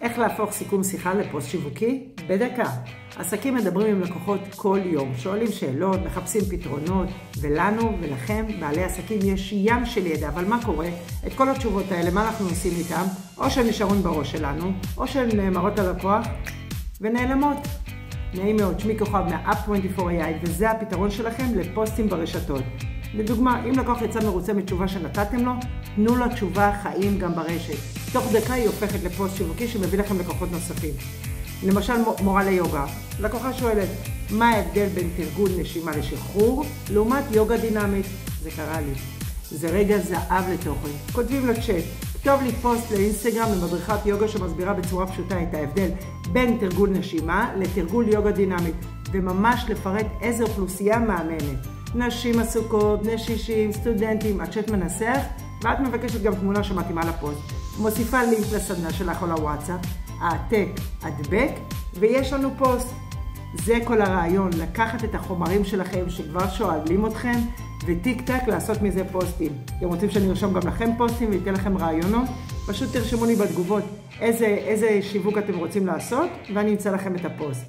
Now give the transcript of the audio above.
איך להפוך סיכום שיחה לפוסט שיווקי? בדקה. עסקים מדברים עם לקוחות כל יום, שואלים שאלות, מחפשים פתרונות, ולנו ולכם, בעלי עסקים, יש ים של ידע, אבל מה קורה? את כל התשובות האלה, מה אנחנו עושים איתם? או שהן נשארות בראש שלנו, או שהן נאמרות ללקוח ונעלמות. נעים מאוד, שמי כוכב מה-Up24AI, וזה הפתרון שלכם לפוסטים ברשתות. לדוגמה, אם לקוח יצא מרוצה מתשובה שנתתם לו, תנו לו תשובה חיים גם ברשת. תוך דקה היא הופכת לפוסט שיווקי שמביא לכם לקוחות נוספים. למשל מורה ליוגה. לקוחה שואלת, מה ההבדל בין תרגול נשימה לשחרור לעומת יוגה דינמית? זה קרה לי. זה רגע זהב לתוכן. כותבים לו צ'אט. כתוב לי פוסט לאינסטגרם למדריכת יוגה שמסבירה בצורה פשוטה את ההבדל בין תרגול נשימה לתרגול יוגה דינמית, וממש לפרט איזה אוכלוסייה מאמנת. נשים עסוקות, נשישים, סטודנטים, הצ'אט מנסח, ואת מבקשת גם תמונה שמתאימה לפוסט. מוסיפה לינק לסדנה שלך או לוואטסאפ, העתק, הדבק, ויש לנו פוסט. זה כל הרעיון, לקחת את החומרים שלכם שכבר שואלים אתכם, וטיק טק לעשות מזה פוסטים. אתם רוצים שאני ארשום גם לכם פוסטים ואתן לכם רעיונות? פשוט תרשמו לי בתגובות איזה שיווק אתם רוצים לעשות, ואני אמצא לכם את הפוסט.